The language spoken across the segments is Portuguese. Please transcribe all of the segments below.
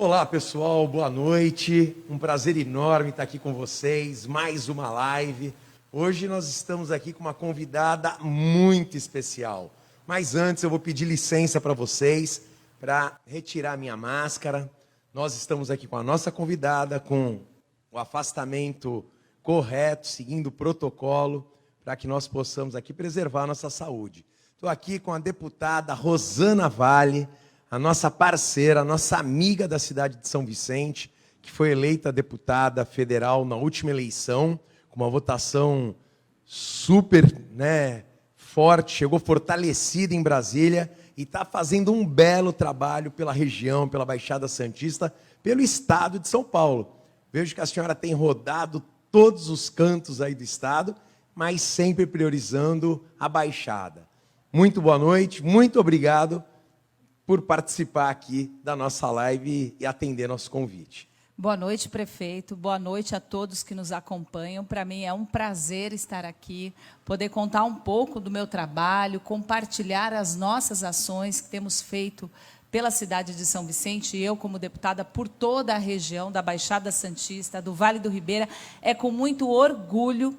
Olá pessoal, boa noite, um prazer enorme estar aqui com vocês, mais uma live. Hoje nós estamos aqui com uma convidada muito especial, mas antes eu vou pedir licença para vocês para retirar minha máscara. Nós estamos aqui com a nossa convidada, com o afastamento correto, seguindo o protocolo, para que nós possamos aqui preservar a nossa saúde. Estou aqui com a deputada Rosana Vale, a nossa parceira, a nossa amiga da cidade de São Vicente, que foi eleita deputada federal na última eleição, com uma votação super, forte, chegou fortalecida em Brasília e está fazendo um belo trabalho pela região, pela Baixada Santista, pelo estado de São Paulo. Vejo que a senhora tem rodado todos os cantos aí do estado, mas sempre priorizando a Baixada. Muito boa noite, muito obrigado por participar aqui da nossa live e atender nosso convite. Boa noite, prefeito. Boa noite a todos que nos acompanham. Para mim é um prazer estar aqui, poder contar um pouco do meu trabalho, compartilhar as nossas ações que temos feito pela cidade de São Vicente, e eu como deputada por toda a região da Baixada Santista, do Vale do Ribeira. É com muito orgulho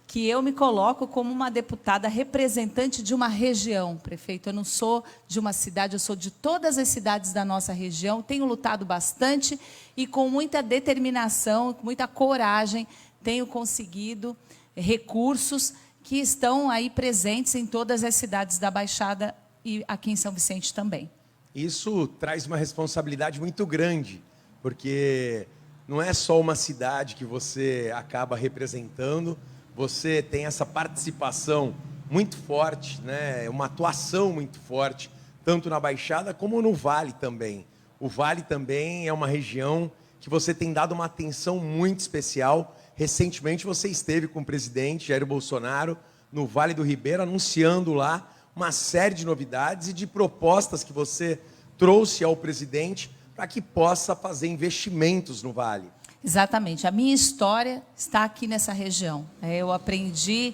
que eu me coloco como uma deputada representante de uma região, prefeito. Eu não sou de uma cidade, eu sou de todas as cidades da nossa região. Tenho lutado bastante e com muita determinação, com muita coragem, tenho conseguido recursos que estão aí presentes em todas as cidades da Baixada e aqui em São Vicente também. Isso traz uma responsabilidade muito grande, porque não é só uma cidade que você acaba representando, você tem essa participação muito forte, uma atuação muito forte, tanto na Baixada como no Vale também. O Vale também é uma região que você tem dado uma atenção muito especial. Recentemente você esteve com o presidente Jair Bolsonaro no Vale do Ribeira, anunciando lá uma série de novidades e de propostas que você trouxe ao presidente para que possa fazer investimentos no Vale. Exatamente. A minha história está aqui nessa região. Eu aprendi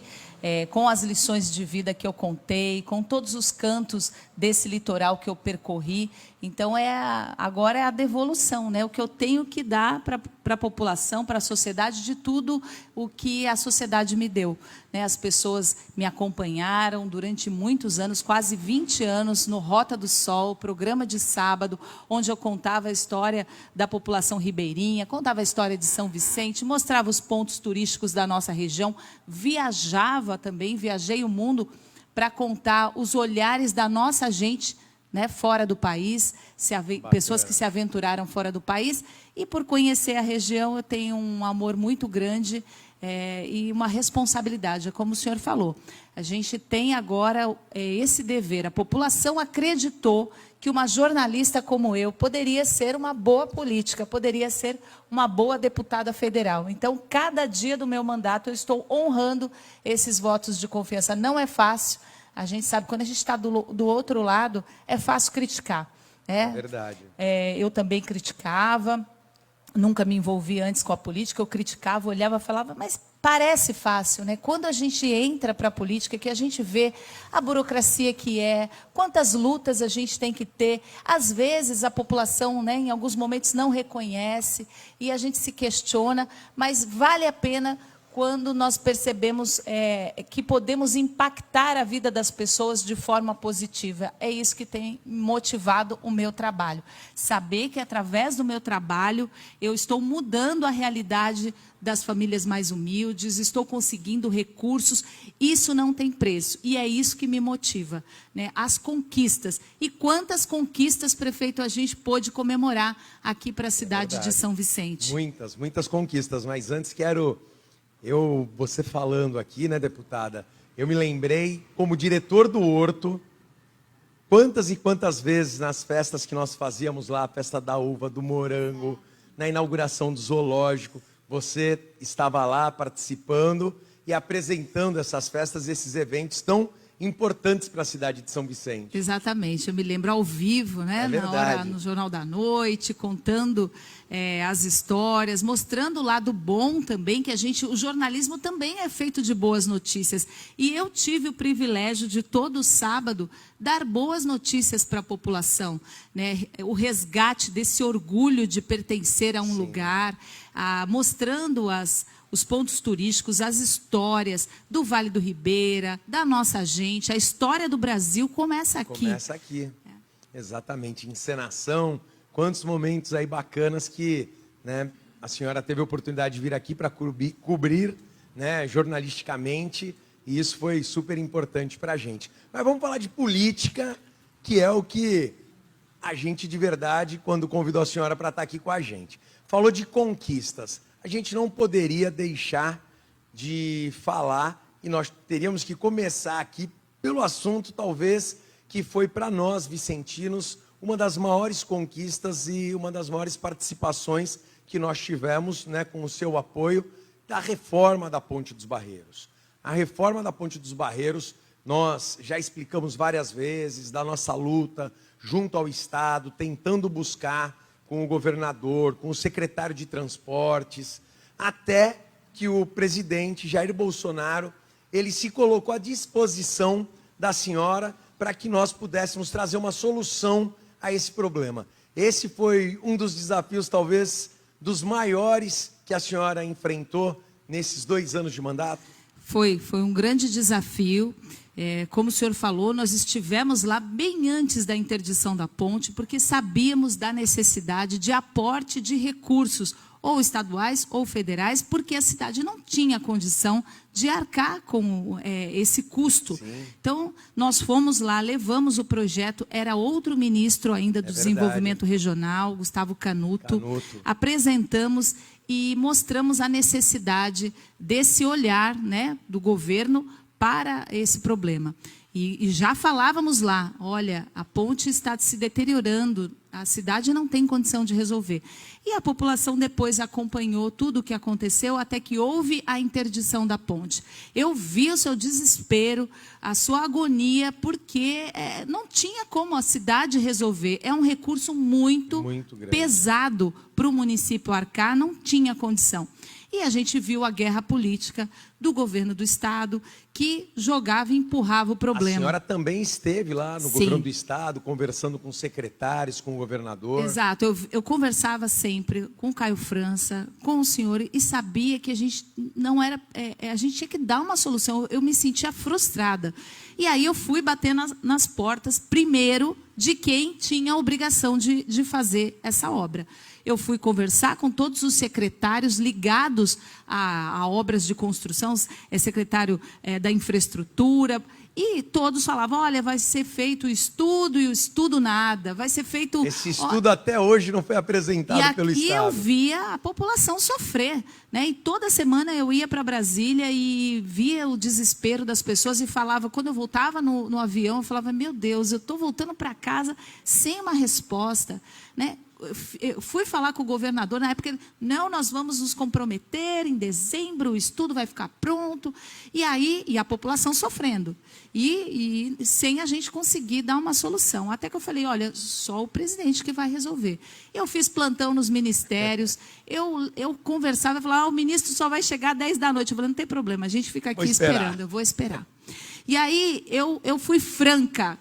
com as lições de vida que eu contei, com todos os cantos desse litoral que eu percorri. Então, agora é a devolução, o que eu tenho que dar para a população, para a sociedade, de tudo o que a sociedade me deu. As pessoas me acompanharam durante muitos anos, quase 20 anos, no Rota do Sol, programa de sábado, onde eu contava a história da população ribeirinha, contava a história de São Vicente, mostrava os pontos turísticos da nossa região, viajava também, viajei o mundo para contar os olhares da nossa gente, fora do país, pessoas que se aventuraram fora do país. E por conhecer a região, eu tenho um amor muito grande e uma responsabilidade, como o senhor falou. A gente tem agora esse dever. A população acreditou que uma jornalista como eu poderia ser uma boa política, poderia ser uma boa deputada federal. Então, cada dia do meu mandato, eu estou honrando esses votos de confiança. Não é fácil. A gente sabe, quando a gente está do outro lado, é fácil criticar. É verdade. Eu também criticava, nunca me envolvi antes com a política, eu criticava, olhava e falava, mas parece fácil, Quando a gente entra para a política, que a gente vê a burocracia que quantas lutas a gente tem que ter. Às vezes a população, em alguns momentos, não reconhece e a gente se questiona, mas vale a pena quando nós percebemos que podemos impactar a vida das pessoas de forma positiva. É isso que tem motivado o meu trabalho. Saber que, através do meu trabalho, eu estou mudando a realidade das famílias mais humildes, estou conseguindo recursos. Isso não tem preço. E é isso que me motiva, as conquistas. E quantas conquistas, prefeito, a gente pôde comemorar aqui para a cidade de São Vicente? Muitas conquistas, mas antes quero... você falando aqui, deputada, eu me lembrei, como diretor do Horto, quantas e quantas vezes nas festas que nós fazíamos lá, a festa da uva, do morango, na inauguração do zoológico, você estava lá participando e apresentando essas festas, esses eventos tão importantes para a cidade de São Vicente. Exatamente, eu me lembro ao vivo, né, É na hora, no Jornal da Noite, contando as histórias, mostrando o lado bom também, que o jornalismo também é feito de boas notícias. E eu tive o privilégio de todo sábado dar boas notícias para a população, né, o resgate desse orgulho de pertencer a um lugar, mostrando os pontos turísticos, as histórias do Vale do Ribeira, da nossa gente. A história do Brasil começa aqui. Começa aqui, exatamente. Encenação, quantos momentos aí bacanas que, né, a senhora teve a oportunidade de vir aqui para cobrir, né, jornalisticamente, e isso foi super importante para a gente. Mas vamos falar de política, que é o que a gente de verdade, quando convidou a senhora para estar aqui com a gente. Falou de conquistas. A gente não poderia deixar de falar, e nós teríamos que começar aqui pelo assunto, talvez, que foi para nós, vicentinos, uma das maiores conquistas e uma das maiores participações que nós tivemos, né, com o seu apoio, da reforma da Ponte dos Barreiros. A reforma da Ponte dos Barreiros, nós já explicamos várias vezes, da nossa luta junto ao Estado, tentando buscar com o governador, com o secretário de Transportes, até que o presidente Jair Bolsonaro, ele se colocou à disposição da senhora para que nós pudéssemos trazer uma solução a esse problema. Esse foi um dos desafios, talvez, dos maiores que a senhora enfrentou nesses 2 anos de mandato? Foi um grande desafio. Como o senhor falou, nós estivemos lá bem antes da interdição da ponte, porque sabíamos da necessidade de aporte de recursos, ou estaduais ou federais, porque a cidade não tinha condição de arcar com esse custo. Sim. Então, nós fomos lá, levamos o projeto, era outro ministro ainda do Desenvolvimento Regional, Gustavo Canuto. Apresentamos e mostramos a necessidade desse olhar, né, do governo para esse problema. E já falávamos lá, olha, a ponte está se deteriorando, a cidade não tem condição de resolver. E a população depois acompanhou tudo o que aconteceu, até que houve a interdição da ponte. Eu vi o seu desespero, a sua agonia, porque não tinha como a cidade resolver. É um recurso muito pesado para o município arcar, não tinha condição. E a gente viu a guerra política do governo do Estado, que jogava e empurrava o problema. A senhora também esteve lá no governo do Estado, conversando com secretários, com o governador. Exato, eu conversava sempre com o Caio França, com o senhor, e sabia que a gente não era... a gente tinha que dar uma solução, eu me sentia frustrada. E aí eu fui bater nas portas, primeiro, de quem tinha a obrigação de fazer essa obra. Eu fui conversar com todos os secretários ligados a obras de construção, secretário da infraestrutura, e todos falavam, olha, vai ser feito o estudo, e o estudo nada, vai ser feito... Esse estudo até hoje não foi apresentado pelo Estado. E eu via a população sofrer, né? E toda semana eu ia para Brasília e via o desespero das pessoas e falava, quando eu voltava no avião, eu falava, meu Deus, eu estou voltando para casa sem uma resposta, né? Eu fui falar com o governador, na época, ele, não, nós vamos nos comprometer, em dezembro o estudo vai ficar pronto, e a população sofrendo, e sem a gente conseguir dar uma solução, até que eu falei, olha, só o presidente que vai resolver. Eu fiz plantão nos ministérios, eu conversava, eu falava, o ministro só vai chegar às 10 da noite, eu falei, não tem problema, a gente fica aqui esperando, eu vou esperar. E aí, eu fui franca,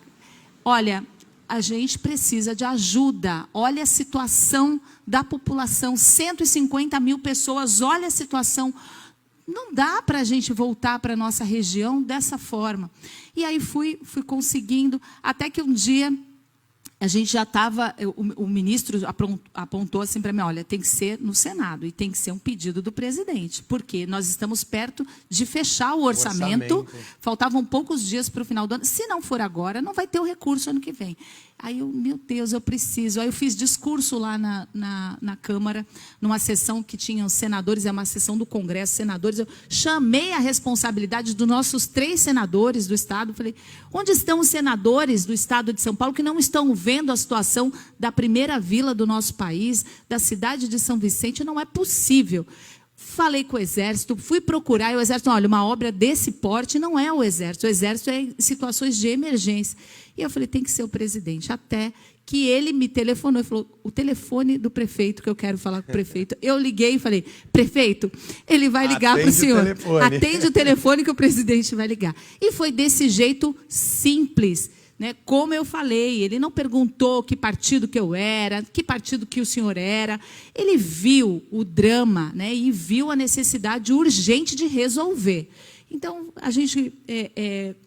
olha, a gente precisa de ajuda. Olha a situação da população, 150 mil pessoas, olha a situação. Não dá para a gente voltar para a nossa região dessa forma. E aí fui conseguindo, até que um dia a gente já estava, o ministro apontou assim para mim, olha, tem que ser no Senado e tem que ser um pedido do presidente, porque nós estamos perto de fechar o orçamento. Faltavam poucos dias para o final do ano, se não for agora, não vai ter o recurso ano que vem. Aí eu, meu Deus, eu preciso. Aí eu fiz discurso lá na Câmara, numa sessão que tinham senadores, é uma sessão do Congresso, senadores. Eu chamei a responsabilidade dos nossos 3 senadores do Estado. Falei, onde estão os senadores do Estado de São Paulo que não estão vendo a situação da primeira vila do nosso país, da cidade de São Vicente? Não é possível. Falei com o Exército, fui procurar, e o Exército, olha, uma obra desse porte não é o Exército é em situações de emergência. E eu falei, tem que ser o presidente, até que ele me telefonou e falou, o telefone do prefeito, que eu quero falar com o prefeito. Eu liguei e falei, prefeito, ele vai ligar para o senhor. Atende o telefone que o presidente vai ligar. E foi desse jeito simples. Né? Como eu falei, ele não perguntou que partido que eu era, que partido que o senhor era. Ele viu o drama, né? E viu a necessidade urgente de resolver. Então, a gente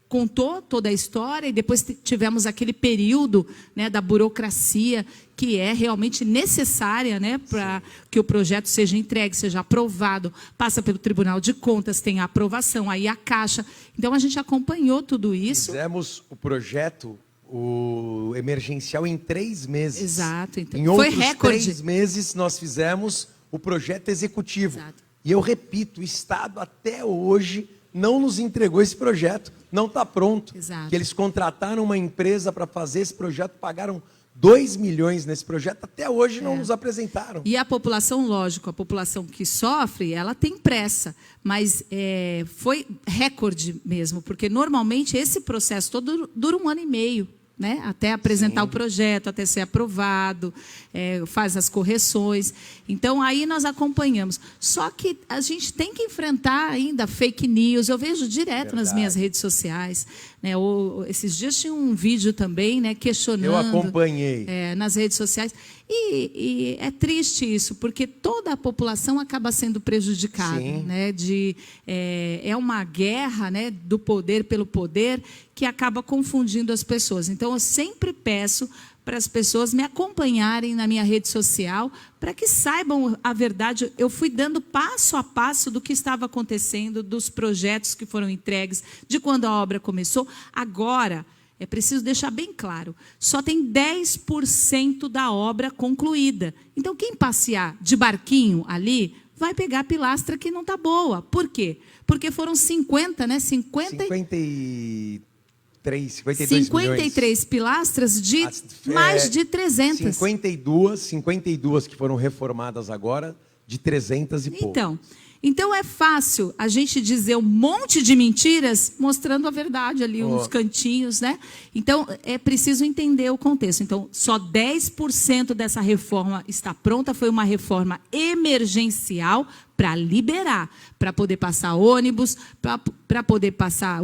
contou toda a história e depois tivemos aquele período, né, da burocracia que é realmente necessária, né, para que o projeto seja entregue, seja aprovado, passa pelo Tribunal de Contas, tem a aprovação, aí a Caixa. Então, a gente acompanhou tudo isso. Fizemos o projeto, o emergencial, em 3 meses. Exato. Então, em foi outros recorde. 3 meses, nós fizemos o projeto executivo. Exato. E eu repito, o Estado até hoje não nos entregou esse projeto, não está pronto. Exato. Que eles contrataram uma empresa para fazer esse projeto, pagaram 2 milhões nesse projeto, até hoje não nos apresentaram. E a população, lógico, a população que sofre, ela tem pressa, mas foi recorde mesmo, porque normalmente esse processo todo dura 1 ano e meio. Né? Até apresentar o projeto, até ser aprovado, faz as correções. Então, aí nós acompanhamos. Só que a gente tem que enfrentar ainda fake news. Eu vejo direto nas minhas redes sociais. Né? Esses dias tinha um vídeo também, né, questionando. Eu acompanhei. Nas redes sociais. E é triste isso, porque toda a população acaba sendo prejudicada. Né? É uma guerra, né, do poder pelo poder que acaba confundindo as pessoas. Então, eu sempre peço para as pessoas me acompanharem na minha rede social, para que saibam a verdade. Eu fui dando passo a passo do que estava acontecendo, dos projetos que foram entregues, de quando a obra começou. Agora, é preciso deixar bem claro, só tem 10% da obra concluída. Então, quem passear de barquinho ali, vai pegar a pilastra que não está boa. Por quê? Porque foram 50, né? 52 milhões. Pilastras de mais de 300. 52 que foram reformadas agora, de 300 e pouco. Então é fácil a gente dizer um monte de mentiras, mostrando a verdade ali, uns cantinhos, né? Então, é preciso entender o contexto. Então, só 10% dessa reforma está pronta, foi uma reforma emergencial para liberar, para poder passar ônibus, para poder passar,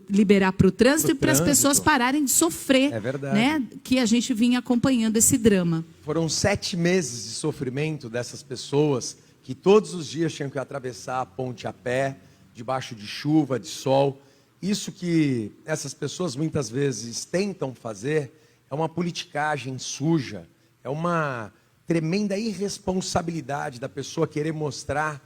liberar para o trânsito e para as pessoas pararem de sofrer. É verdade. Né? Que a gente vinha acompanhando esse drama. Foram 7 meses de sofrimento dessas pessoas que todos os dias tinham que atravessar a ponte a pé, debaixo de chuva, de sol. Isso que essas pessoas muitas vezes tentam fazer é uma politicagem suja, é uma tremenda irresponsabilidade da pessoa querer mostrar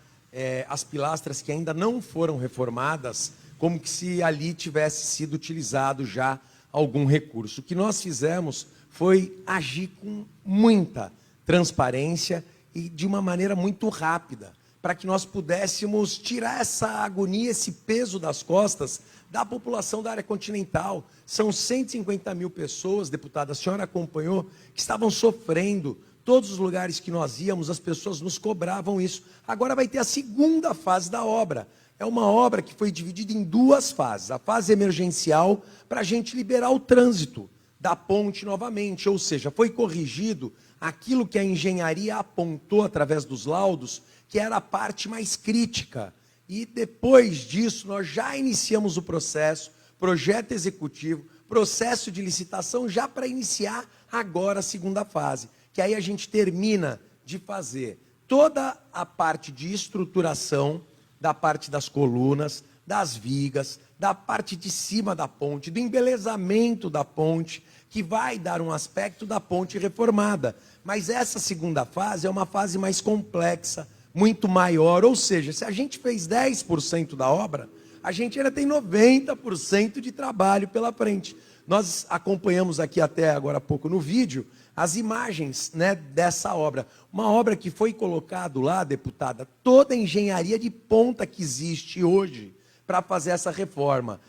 as pilastras que ainda não foram reformadas, como que se ali tivesse sido utilizado já algum recurso. O que nós fizemos foi agir com muita transparência e de uma maneira muito rápida, para que nós pudéssemos tirar essa agonia, esse peso das costas da população da área continental. São 150 mil pessoas, deputada, a senhora acompanhou, que estavam sofrendo. Todos os lugares que nós íamos, as pessoas nos cobravam isso. Agora vai ter a segunda fase da obra. É uma obra que foi dividida em 2 fases. A fase emergencial, para a gente liberar o trânsito da ponte novamente, ou seja, foi corrigido aquilo que a engenharia apontou através dos laudos, que era a parte mais crítica. E depois disso, nós já iniciamos o processo, projeto executivo, processo de licitação, já para iniciar agora a segunda fase, que aí a gente termina de fazer toda a parte de estruturação, da parte das colunas, das vigas, da parte de cima da ponte, do embelezamento da ponte, que vai dar um aspecto da ponte reformada. Mas essa segunda fase é uma fase mais complexa, muito maior, ou seja, se a gente fez 10% da obra, a gente ainda tem 90% de trabalho pela frente. Nós acompanhamos aqui até agora há pouco no vídeo as imagens, né, dessa obra. Uma obra que foi colocado lá, deputada, toda a engenharia de ponta que existe hoje para fazer essa reforma.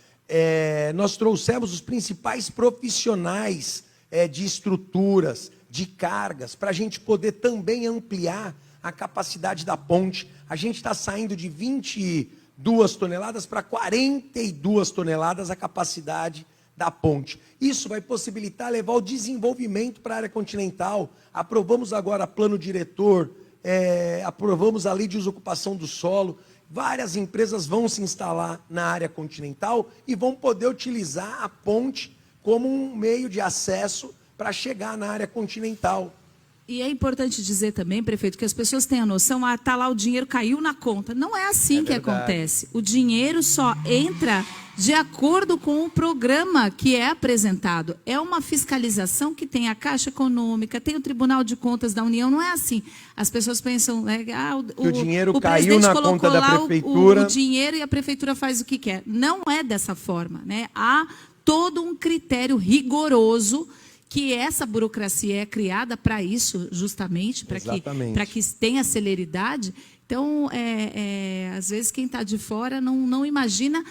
Nós trouxemos os principais profissionais de estruturas, de cargas, para a gente poder também ampliar a capacidade da ponte. A gente está saindo de 22 toneladas para 42 toneladas a capacidade da ponte. Isso vai possibilitar levar o desenvolvimento para a área continental. Aprovamos agora plano diretor, aprovamos a lei de desocupação do solo. Várias empresas vão se instalar na área continental e vão poder utilizar a ponte como um meio de acesso para chegar na área continental. E é importante dizer também, prefeito, que as pessoas têm a noção, tá lá, o dinheiro caiu na conta. Não é assim que acontece. O dinheiro só entra de acordo com o programa que é apresentado. É uma fiscalização que tem a Caixa Econômica, tem o Tribunal de Contas da União, não é assim. As pessoas pensam, né, o dinheiro caiu na conta da prefeitura. O dinheiro e a prefeitura faz o que quer. Não é dessa forma, né? Há todo um critério rigoroso que essa burocracia é criada para isso, justamente, para que tenha celeridade. Então, às vezes, quem está de fora não imagina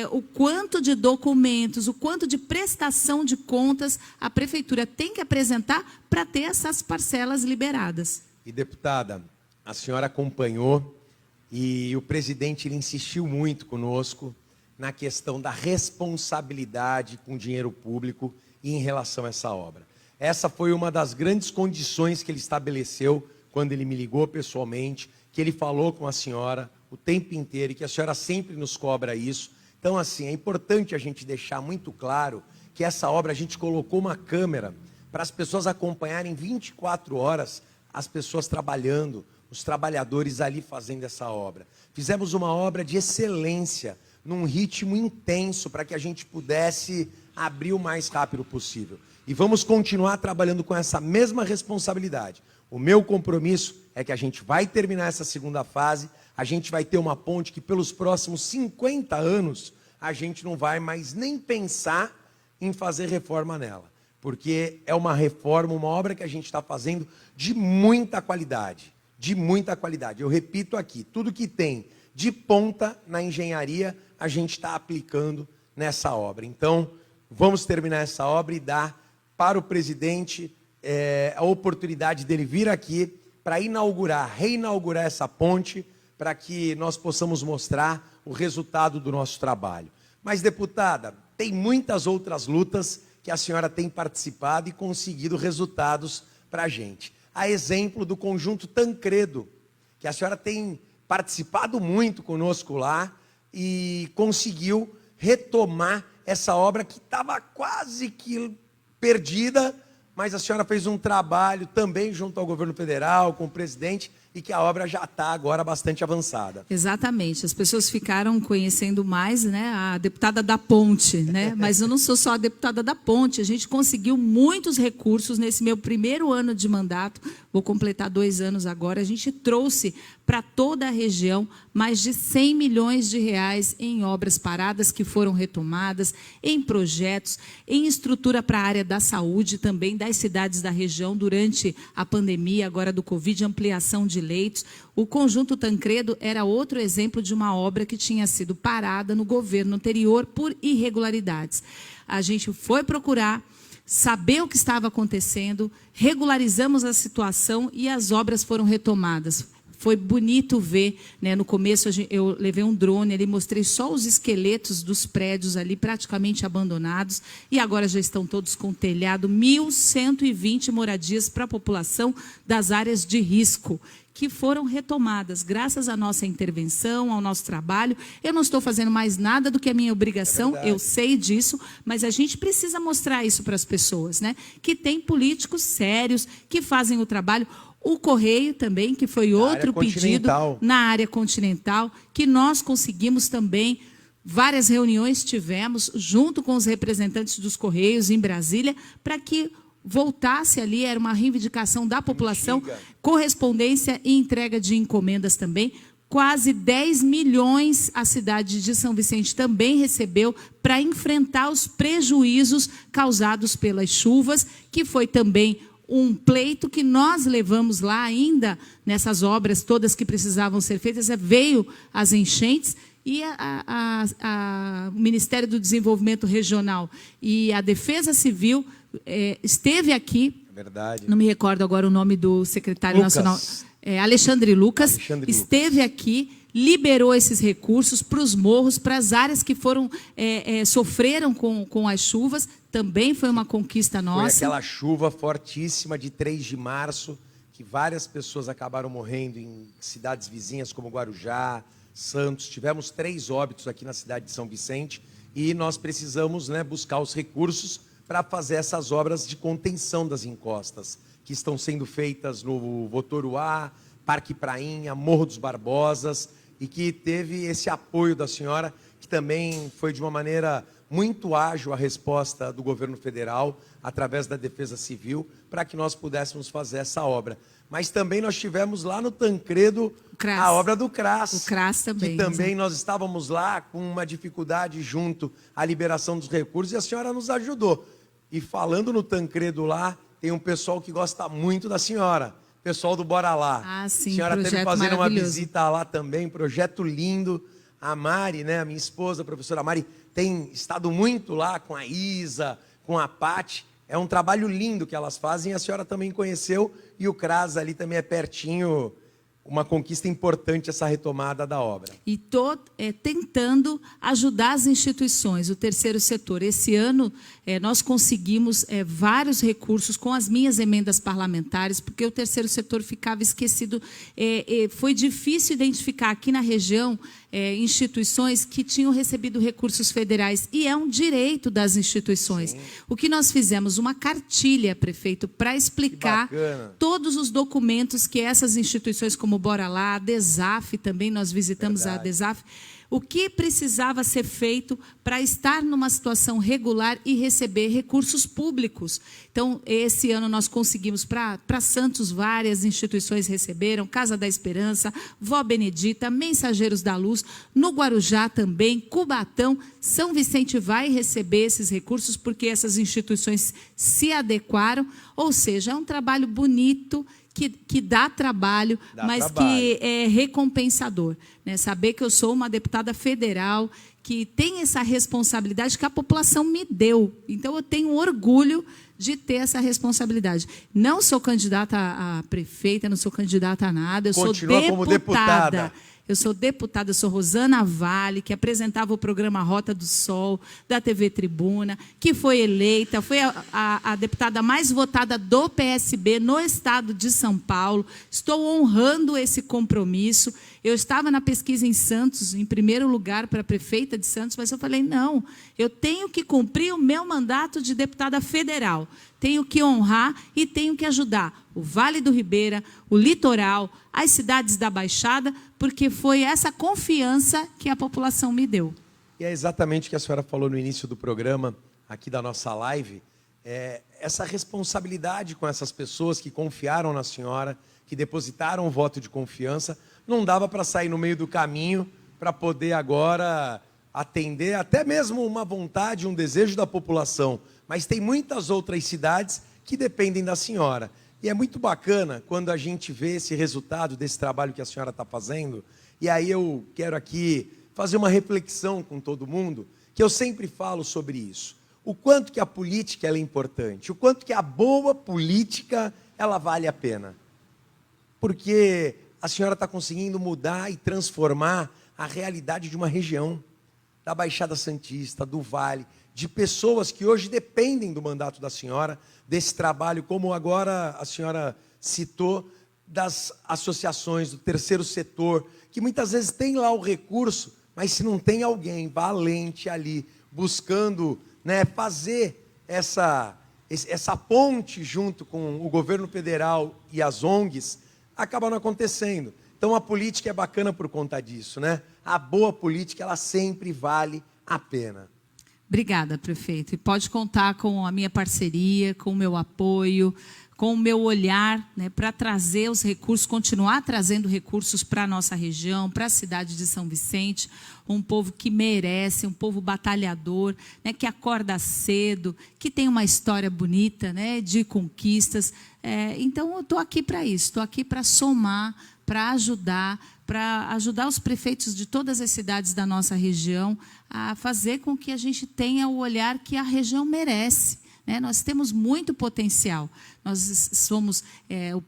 o quanto de documentos, o quanto de prestação de contas a prefeitura tem que apresentar para ter essas parcelas liberadas. E, deputada, a senhora acompanhou e o presidente ele insistiu muito conosco na questão da responsabilidade com o dinheiro público em relação a essa obra. Essa foi uma das grandes condições que ele estabeleceu quando ele me ligou pessoalmente, que ele falou com a senhora o tempo inteiro e que a senhora sempre nos cobra isso. Então, assim, é importante a gente deixar muito claro que essa obra, a gente colocou uma câmera para as pessoas acompanharem 24 horas as pessoas trabalhando, os trabalhadores ali fazendo essa obra. Fizemos uma obra de excelência, num ritmo intenso, para que a gente pudesse abrir o mais rápido possível. E vamos continuar trabalhando com essa mesma responsabilidade. O meu compromisso é que a gente vai terminar essa segunda fase, a gente vai ter uma ponte que pelos próximos 50 anos a gente não vai mais nem pensar em fazer reforma nela. Porque é uma reforma, uma obra que a gente está fazendo de muita qualidade. De muita qualidade. Eu repito aqui, tudo que tem de ponta na engenharia, a gente está aplicando nessa obra. Então, vamos terminar essa obra e dar para o presidente a oportunidade dele vir aqui para reinaugurar essa ponte, para que nós possamos mostrar o resultado do nosso trabalho. Mas, deputada, tem muitas outras lutas que a senhora tem participado e conseguido resultados para a gente. A exemplo do Conjunto Tancredo, que a senhora tem participado muito conosco lá e conseguiu retomar essa obra que estava quase que perdida, mas a senhora fez um trabalho também junto ao governo federal, com o presidente, e que a obra já está agora bastante avançada. Exatamente, as pessoas ficaram conhecendo mais, né, a deputada da ponte, né? Mas eu não sou só a deputada da ponte, a gente conseguiu muitos recursos nesse meu primeiro ano de mandato, vou completar 2 anos agora, a gente trouxe para toda a região mais de 100 milhões de reais em obras paradas que foram retomadas, em projetos, em estrutura para a área da saúde também, das cidades da região durante a pandemia agora do Covid, ampliação de leitos. O Conjunto Tancredo era outro exemplo de uma obra que tinha sido parada no governo anterior por irregularidades. A gente foi procurar saber o que estava acontecendo, regularizamos a situação e as obras foram retomadas. Foi bonito ver, né? No começo eu levei um drone ali, mostrei só os esqueletos dos prédios ali praticamente abandonados e agora já estão todos com telhado, 1.120 moradias para a população das áreas de risco, que foram retomadas, graças à nossa intervenção, ao nosso trabalho. Eu não estou fazendo mais nada do que a minha obrigação, eu sei disso, mas a gente precisa mostrar isso para as pessoas, né? Que tem políticos sérios que fazem o trabalho. O Correio também, que foi outro pedido na área continental, que nós conseguimos também, várias reuniões tivemos, junto com os representantes dos Correios em Brasília, para que voltasse ali, era uma reivindicação da população, correspondência e entrega de encomendas também. Quase 10 milhões a cidade de São Vicente também recebeu para enfrentar os prejuízos causados pelas chuvas, que foi também um pleito que nós levamos lá ainda, nessas obras todas que precisavam ser feitas, veio as enchentes e o Ministério do Desenvolvimento Regional e a Defesa Civil esteve aqui Verdade. Não me recordo agora o nome do secretário Lucas. nacional. Alexandre Lucas. Alexandre esteve aqui, liberou esses recursos para os morros, para as áreas que foram sofreram com as chuvas. Também foi uma conquista nossa. Foi aquela chuva fortíssima de 3 de março, que várias pessoas acabaram morrendo em cidades vizinhas como Guarujá, Santos. Tivemos 3 óbitos aqui na cidade de São Vicente e nós precisamos, né, buscar os recursos para fazer essas obras de contenção das encostas, que estão sendo feitas no Votoruá, Parque Prainha, Morro dos Barbosas, e que teve esse apoio da senhora, que também foi de uma maneira muito ágil a resposta do governo federal, através da Defesa Civil, para que nós pudéssemos fazer essa obra. Mas também nós tivemos lá no Tancredo a obra do CRAS. O CRAS também. Que também nós estávamos lá com uma dificuldade junto à liberação dos recursos e a senhora nos ajudou. E falando no Tancredo lá, tem um pessoal que gosta muito da senhora, pessoal do Bora Lá. Ah, sim, a senhora teve fazendo uma maravilhoso. visita lá também, projeto lindo. A Mari, né, a minha esposa, a professora Mari, tem estado muito lá com a Isa, com a Pati. É um trabalho lindo que elas fazem, a senhora também conheceu, e o CRAS ali também é pertinho, uma conquista importante essa retomada da obra. E estou tentando ajudar as instituições, o terceiro setor. Esse ano nós conseguimos vários recursos com as minhas emendas parlamentares, porque o terceiro setor ficava esquecido. Foi difícil identificar aqui na região instituições que tinham recebido recursos federais, e é um direito das instituições. Sim. O que nós fizemos? Uma cartilha, prefeito, para explicar todos os documentos que essas instituições, como Bora Lá, a DESAF, também nós visitamos a DESAF, o que precisava ser feito para estar numa situação regular e receber recursos públicos. Então, esse ano nós conseguimos, para Santos, várias instituições receberam, Casa da Esperança, Vó Benedita, Mensageiros da Luz, no Guarujá também, Cubatão, São Vicente vai receber esses recursos porque essas instituições se adequaram, ou seja, é um trabalho bonito, que dá trabalho, mas que é recompensador. Né? Saber que eu sou uma deputada federal, que tem essa responsabilidade que a população me deu. Então, eu tenho orgulho de ter essa responsabilidade. Não sou candidata a prefeita, não sou candidata a nada, eu sou deputada. Como deputada. Eu sou deputada, eu sou Rosana Vale, que apresentava o programa Rota do Sol, da TV Tribuna, que foi eleita, foi a deputada mais votada do PSB no estado de São Paulo. Estou honrando esse compromisso. Eu estava na pesquisa em Santos, em primeiro lugar para a prefeita de Santos, mas eu falei, não, eu tenho que cumprir o meu mandato de deputada federal. Tenho que honrar e tenho que ajudar o Vale do Ribeira, o litoral, as cidades da Baixada, porque foi essa confiança que a população me deu. E é exatamente o que a senhora falou no início do programa, aqui da nossa live, essa responsabilidade com essas pessoas que confiaram na senhora, que depositaram o voto de confiança, não dava para sair no meio do caminho para poder agora atender até mesmo uma vontade, um desejo da população. Mas tem muitas outras cidades que dependem da senhora. E é muito bacana quando a gente vê esse resultado desse trabalho que a senhora está fazendo. E aí eu quero aqui fazer uma reflexão com todo mundo, que eu sempre falo sobre isso. O quanto que a política ela é importante, o quanto que a boa política ela vale a pena. Porque a senhora está conseguindo mudar e transformar a realidade de uma região, da Baixada Santista, do Vale, de pessoas que hoje dependem do mandato da senhora, desse trabalho, como agora a senhora citou, das associações, do terceiro setor, que muitas vezes tem lá o recurso, mas se não tem alguém valente ali, buscando, né, fazer essa ponte junto com o governo federal e as ONGs, acaba não acontecendo. Então a política é bacana por conta disso, né? A boa política, ela sempre vale a pena. Obrigada, prefeito. E pode contar com a minha parceria, com o meu apoio, com o meu olhar, né, para trazer os recursos, continuar trazendo recursos para a nossa região, para a cidade de São Vicente, um povo que merece, um povo batalhador, né, que acorda cedo, que tem uma história bonita, né, de conquistas. Então, eu estou aqui para isso, estou aqui para somar, para ajudar os prefeitos de todas as cidades da nossa região a fazer com que a gente tenha o olhar que a região merece. né? Nós temos muito potencial. Nós somos,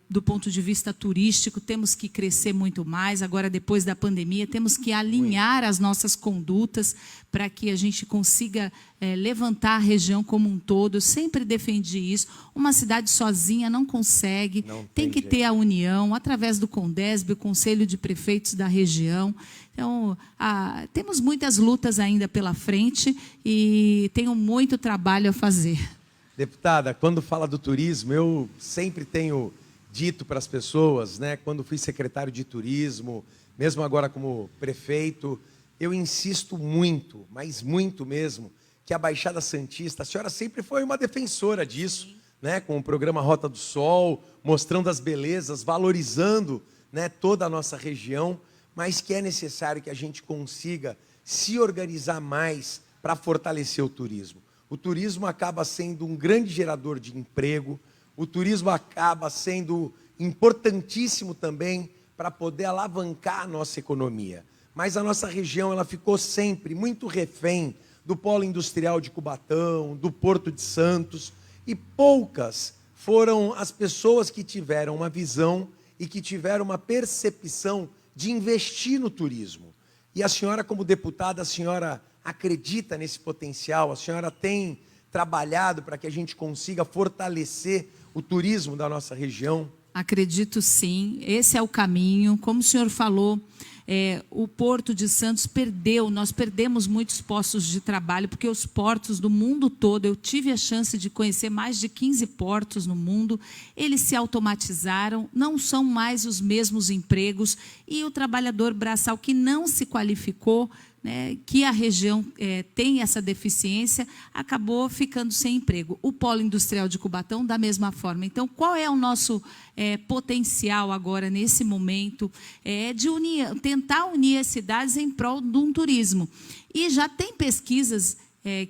do ponto de vista turístico, temos que crescer muito mais. Agora, depois da pandemia, temos que alinhar as nossas condutas para que a gente consiga levantar a região como um todo. Eu sempre defendi isso. Uma cidade sozinha não consegue. Tem que ter a união, através do CONDESB, o Conselho de Prefeitos da região. Então, temos muitas lutas ainda pela frente e tenho muito trabalho a fazer. Deputada, quando fala do turismo, eu sempre tenho dito para as pessoas, né, quando fui secretário de turismo, mesmo agora como prefeito, eu insisto muito, mas muito mesmo, que a Baixada Santista, a senhora sempre foi uma defensora disso, né, com o programa Rota do Sol, mostrando as belezas, valorizando, né, toda a nossa região, mas que é necessário que a gente consiga se organizar mais para fortalecer o turismo. O turismo acaba sendo um grande gerador de emprego, o turismo acaba sendo importantíssimo também para poder alavancar a nossa economia. Mas a nossa região ela ficou sempre muito refém do polo industrial de Cubatão, do Porto de Santos, e poucas foram as pessoas que tiveram uma visão e que tiveram uma percepção de investir no turismo. E a senhora, como deputada, a senhora acredita nesse potencial? A senhora tem trabalhado para que a gente consiga fortalecer o turismo da nossa região? Acredito sim, esse é o caminho. Como o senhor falou, o Porto de Santos nós perdemos muitos postos de trabalho, porque os portos do mundo todo, eu tive a chance de conhecer mais de 15 portos no mundo, eles se automatizaram, não são mais os mesmos empregos, e o trabalhador braçal que não se qualificou, né, que a região tem essa deficiência, acabou ficando sem emprego. O polo industrial de Cubatão, da mesma forma. Então, qual é o nosso potencial agora, nesse momento, de tentar unir as cidades em prol de um turismo? E já tem pesquisas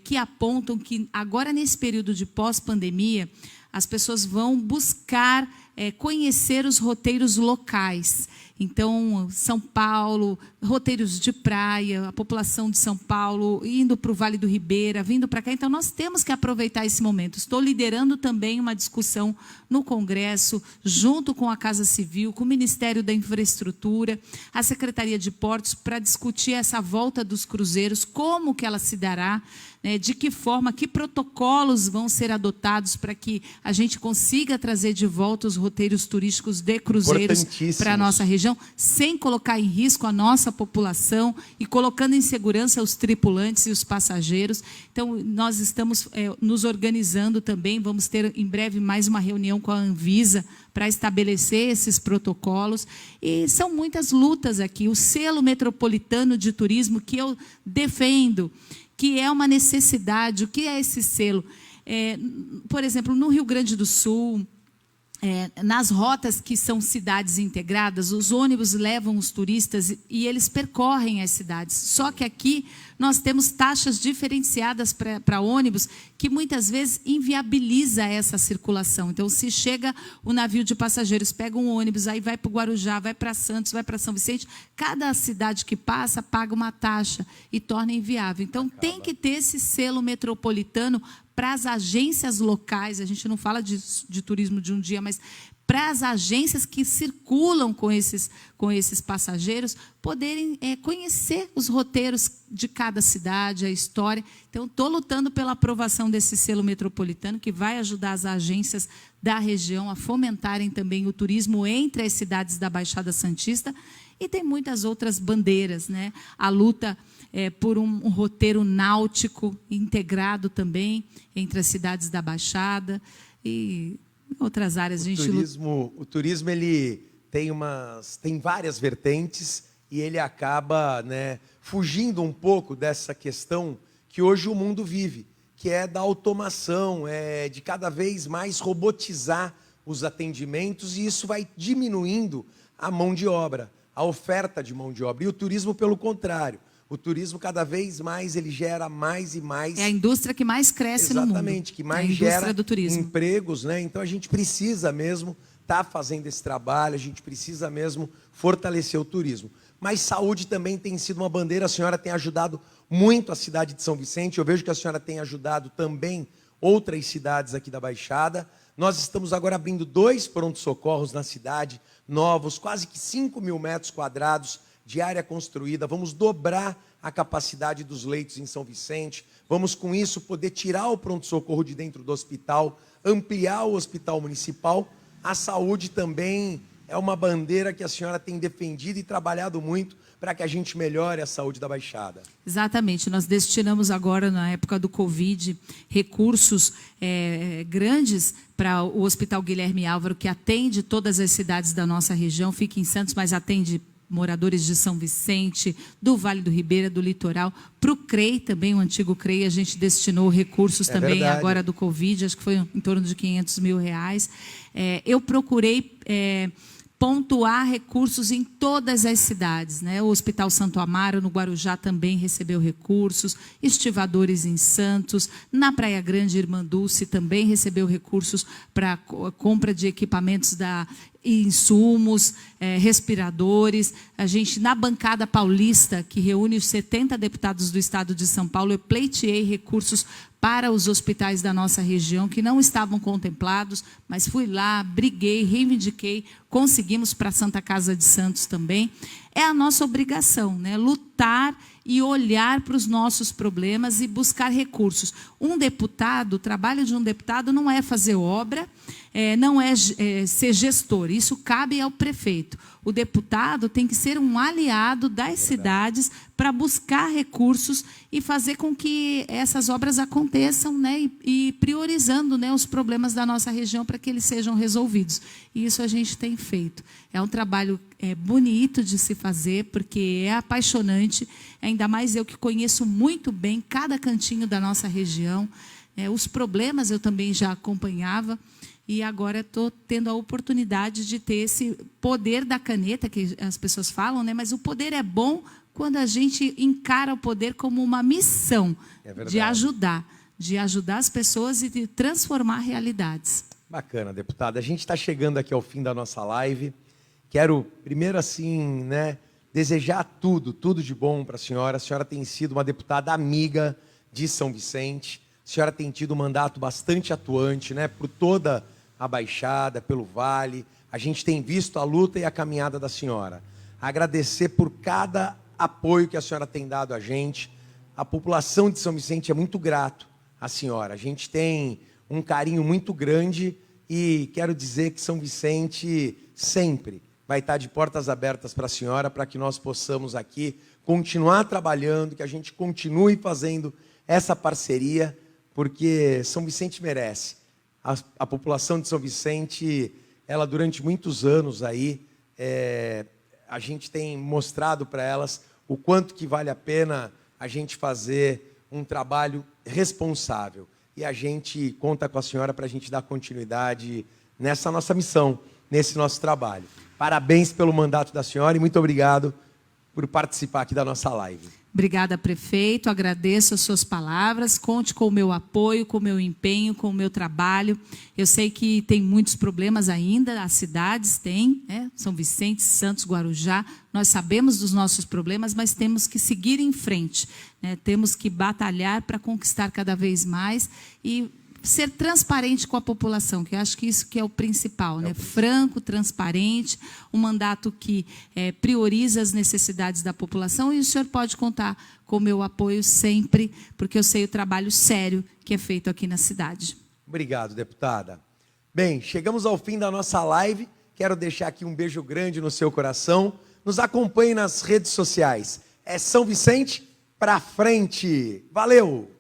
que apontam que agora, nesse período de pós-pandemia, as pessoas vão buscar conhecer os roteiros locais. Então, São Paulo, roteiros de praia, a população de São Paulo, indo para o Vale do Ribeira, vindo para cá. Então, nós temos que aproveitar esse momento. Estou liderando também uma discussão no Congresso, junto com a Casa Civil, com o Ministério da Infraestrutura, a Secretaria de Portos, para discutir essa volta dos cruzeiros, como que ela se dará, né, de que forma, que protocolos vão ser adotados para que a gente consiga trazer de volta os roteiros turísticos de cruzeiros para a nossa região, sem colocar em risco a nossa população e colocando em segurança os tripulantes e os passageiros. Então, nós estamos nos organizando também, vamos ter em breve mais uma reunião com a Anvisa para estabelecer esses protocolos. E são muitas lutas aqui. O selo metropolitano de turismo que eu defendo, que é uma necessidade. O que é esse selo? Por exemplo, no Rio Grande do Sul, nas rotas que são cidades integradas, os ônibus levam os turistas e eles percorrem as cidades. Só que aqui nós temos taxas diferenciadas para ônibus, que muitas vezes inviabiliza essa circulação. Então, se chega o navio de passageiros, pega um ônibus, aí vai para o Guarujá, vai para Santos, vai para São Vicente, cada cidade que passa paga uma taxa e torna inviável. Então, tem que ter esse selo metropolitano para as agências locais. A gente não fala de turismo de um dia, mas para as agências que circulam com esses passageiros poderem conhecer os roteiros de cada cidade, a história. Então, estou lutando pela aprovação desse selo metropolitano, que vai ajudar as agências da região a fomentarem também o turismo entre as cidades da Baixada Santista. E tem muitas outras bandeiras, né? A luta por um roteiro náutico integrado também entre as cidades da Baixada e outras áreas. O turismo ele tem várias vertentes e ele acaba, né, fugindo um pouco dessa questão que hoje o mundo vive, que é da automação, de cada vez mais robotizar os atendimentos, e isso vai diminuindo a mão de obra, a oferta de mão de obra. E o turismo, pelo contrário, o turismo cada vez mais ele gera mais e mais. É a indústria que mais cresce no mundo. Exatamente, que mais gera empregos, né? Então a gente precisa mesmo estar fazendo esse trabalho, a gente precisa mesmo fortalecer o turismo. Mas saúde também tem sido uma bandeira. A senhora tem ajudado muito a cidade de São Vicente. Eu vejo que a senhora tem ajudado também outras cidades aqui da Baixada. Nós estamos agora abrindo 2 prontos-socorros na cidade, novos, quase que 5.000 metros quadrados de área construída. Vamos dobrar a capacidade dos leitos em São Vicente. Vamos, com isso, poder tirar o pronto-socorro de dentro do hospital, ampliar o hospital municipal. A saúde também é uma bandeira que a senhora tem defendido e trabalhado muito para que a gente melhore a saúde da Baixada. Exatamente. Nós destinamos agora, na época do Covid, recursos grandes para o Hospital Guilherme Álvaro, que atende todas as cidades da nossa região, fica em Santos, mas atende moradores de São Vicente, do Vale do Ribeira, do Litoral. Para o CREI também, o antigo CREI, a gente destinou recursos também verdade. agora do Covid, acho que foi em torno de R$500 mil. Eu procurei pontuar recursos em todas as cidades, né? O Hospital Santo Amaro, no Guarujá, também recebeu recursos, Estivadores em Santos, na Praia Grande, Irmã Dulce, também recebeu recursos para compra de equipamentos insumos, respiradores. A gente, na bancada paulista, que reúne os 70 deputados do estado de São Paulo, eu pleiteei recursos para os hospitais da nossa região, que não estavam contemplados, mas fui lá, briguei, reivindiquei, conseguimos para a Santa Casa de Santos também. É a nossa obrigação, né? Lutar e olhar para os nossos problemas e buscar recursos. O trabalho de um deputado não é fazer obra, não é ser gestor, isso cabe ao prefeito. O deputado tem que ser um aliado das cidades para buscar recursos e fazer com que essas obras aconteçam, né, e priorizando, né, os problemas da nossa região para que eles sejam resolvidos. E isso a gente tem feito. É um trabalho bonito de se fazer, porque é apaixonante, ainda mais eu que conheço muito bem cada cantinho da nossa região. Os problemas eu também já acompanhava, e agora estou tendo a oportunidade de ter esse poder da caneta, que as pessoas falam, né? Mas o poder é bom quando a gente encara o poder como uma missão de ajudar as pessoas e de transformar realidades. Bacana, deputada. A gente está chegando aqui ao fim da nossa live. Quero, primeiro, assim, né, desejar tudo de bom para a senhora. A senhora tem sido uma deputada amiga de São Vicente. A senhora tem tido um mandato bastante atuante, né, por toda a Baixada, pelo Vale. A gente tem visto a luta e a caminhada da senhora. Agradecer por cada apoio que a senhora tem dado a gente. A população de São Vicente é muito grato à senhora. A gente tem um carinho muito grande e quero dizer que São Vicente sempre vai estar de portas abertas para a senhora, para que nós possamos aqui continuar trabalhando, que a gente continue fazendo essa parceria, porque São Vicente merece. A população de São Vicente, ela durante muitos anos aí, a gente tem mostrado para elas o quanto que vale a pena a gente fazer um trabalho responsável. E a gente conta com a senhora para a gente dar continuidade nessa nossa missão, nesse nosso trabalho. Parabéns pelo mandato da senhora e muito obrigado por participar aqui da nossa live. Obrigada, prefeito. Agradeço as suas palavras. Conte com o meu apoio, com o meu empenho, com o meu trabalho. Eu sei que tem muitos problemas ainda, as cidades têm, né? São Vicente, Santos, Guarujá. Nós sabemos dos nossos problemas, mas temos que seguir em frente, né? Temos que batalhar para conquistar cada vez mais e ser transparente com a população, que eu acho que isso que é o principal, né? Franco, transparente, um mandato que prioriza as necessidades da população, e o senhor pode contar com o meu apoio sempre, porque eu sei o trabalho sério que é feito aqui na cidade. Obrigado, deputada. Bem, chegamos ao fim da nossa live. Quero deixar aqui um beijo grande no seu coração. Nos acompanhe nas redes sociais. É São Vicente pra frente. Valeu!